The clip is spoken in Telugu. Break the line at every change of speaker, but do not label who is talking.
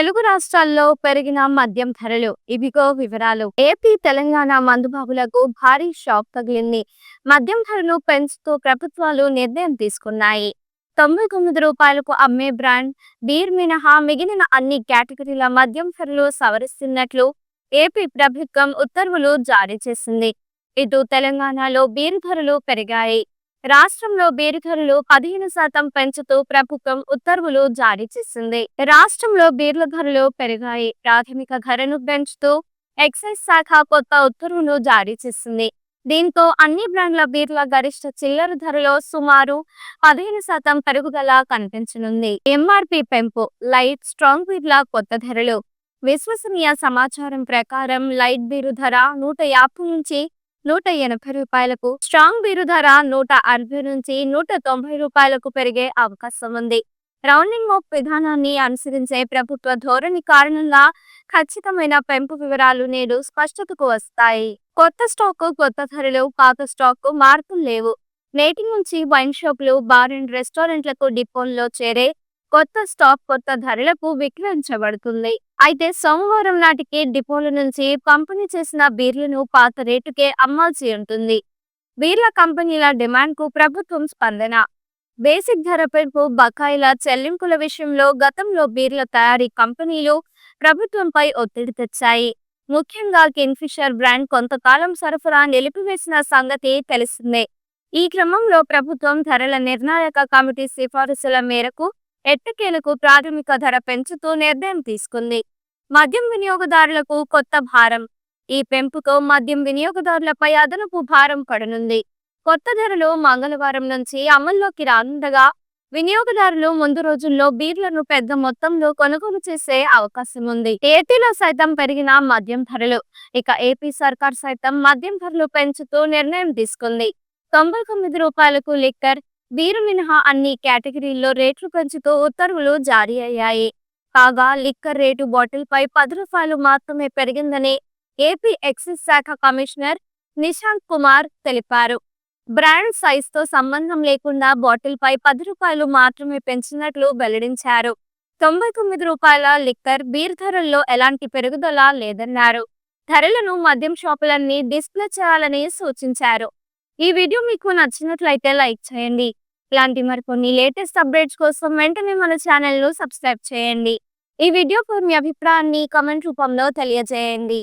తెలుగు రాష్ట్రాల్లో పెరిగిన మద్యం ధరలు ఇవిగో వివరాలు. ఏపీ, తెలంగాణ మందుబాబులకు భారీ షాక్ తగిలింది. మద్యం ధరలు పెంచుతూ ప్రభుత్వాలు నిర్ణయం తీసుకున్నాయి. రూ. 99కు అమ్మే బ్రాండ్ బీర్ మినహా మిగిలిన అన్ని కేటగిరీల మద్యం ధరలు సవరిస్తున్నట్లు ఏపీ ప్రభుత్వం ఉత్తర్వులు జారీ చేసింది. ఇటు తెలంగాణలో బీర్ ధరలు పెరిగాయి. రాష్ట్రంలో బీరు ధరలు 15% పెంచుతూ ప్రభుత్వం ఉత్తర్వులు జారీ చేసింది. రాష్ట్రంలో బీర్ల ధరలు పెరిగాయి. ప్రాథమిక ధరను పెంచుతూ ఎక్సైజ్ శాఖ కొత్త ఉత్తర్వులు జారీ చేసింది. దీంతో అన్ని బ్రాండ్ల బీర్ల గరిష్ట చిల్లర ధరలో సుమారు 15% పెరుగుదల కనిపించనుంది. ఎంఆర్పీ పెంపు, లైట్, స్ట్రాంగ్ బీర్ల కొత్త ధరలు. విశ్వసనీయ సమాచారం ప్రకారం లైట్ బీరు ధర 150 నుంచి 180 రూపాయలకు, స్ట్రాంగ్ బీరు ధర 160 నుంచి 190 రూపాయలకు పెరిగే అవకాశం ఉంది. రౌండింగ్ ఆఫ్ విధానాన్ని అనుసరించే ప్రభుత్వ ధోరణి కారణంగా ఖచ్చితమైన పెంపు వివరాలు నేడు స్పష్టతకు వస్తాయి. కొత్త స్టాకు, కొత్త ధరలు, పాత స్టాకు మార్పులు లేవు. నేటి నుంచి వైన్ షాపులు, బార్ అండ్ రెస్టారెంట్లకు డిపోల్లో చేరే కొత్త స్టాక్ కొత్త ధరలకు విక్రయించబడుతుంది. అయితే సోమవారం నాటికి డిపోల నుంచి పంపిణీ చేసిన బీర్లను పాత రేటుకే అమ్మాల్సి ఉంటుంది. బీర్ల కంపెనీల డిమాండ్కు ప్రభుత్వం స్పందన. బేసిక్ ధర పెంపు, బకాయిల చెల్లింపుల విషయంలో గతంలో బీర్ల తయారీ కంపెనీలు ప్రభుత్వంపై ఒత్తిడి తెచ్చాయి. ముఖ్యంగా కింగ్ఫిషర్ బ్రాండ్ కొంతకాలం సరఫరా నిలిపివేసిన సంగతి తెలిసిందే. ఈ క్రమంలో ప్రభుత్వం ధరల నిర్ణాయక కమిటీ సిఫారసుల మేరకు ఎట్టకేలకు ప్రాథమిక ధర పెంచుతూ నిర్ణయం తీసుకుంది. మద్యం వినియోగదారులకు కొత్త భారం. ఈ పెంపుతో మద్యం వినియోగదారులపై అదనపు భారం పడనుంది. కొత్త ధరలు మంగళవారం నుంచి అమల్లోకి రానుండగా వినియోగదారులు ముందు రోజుల్లో బీర్లను పెద్ద మొత్తంలో కొనుగోలు చేసే అవకాశం ఉంది. ఏపీలో సైతం పెరిగిన మద్యం ధరలు. ఇక ఏపీ సర్కార్ సైతం మద్యం ధరలు పెంచుతూ నిర్ణయం తీసుకుంది. రూ. 99కు లిక్కర్, బీరు మినహా అన్ని కేటగిరీల్లో రేట్లు పెంచుతూ ఉత్తర్వులు జారీ అయ్యాయి. కాగా లిక్కర్ రేటు బాటిల్పై రూ. 10 మాత్రమే పెరిగిందని ఏపీ ఎక్సైజ్ శాఖ కమిషనర్ నిశాంత్ కుమార్ తెలిపారు. బ్రాండ్ సైజ్తో సంబంధం లేకుండా బాటిల్పై రూ. 10 మాత్రమే పెంచినట్లు వెల్లడించారు. రూ. 99 లిక్కర్, బీర్ ధరల్లో ఎలాంటి పెరుగుదల లేదన్నారు. ధరలను మద్యం షాపులన్నీ డిస్ప్లే చేయాలని సూచించారు. ఈ వీడియో మీకు నచ్చినట్లయితే లైక్ చేయండి. ఇలాంటి మరికొన్ని లేటెస్ట్ అప్డేట్స్ కోసం వెంటనే మన ఛానల్ను సబ్స్క్రైబ్ చేయండి. ఈ వీడియోపై మీ అభిప్రాయాన్ని కామెంట్ రూపంలో తెలియజేయండి.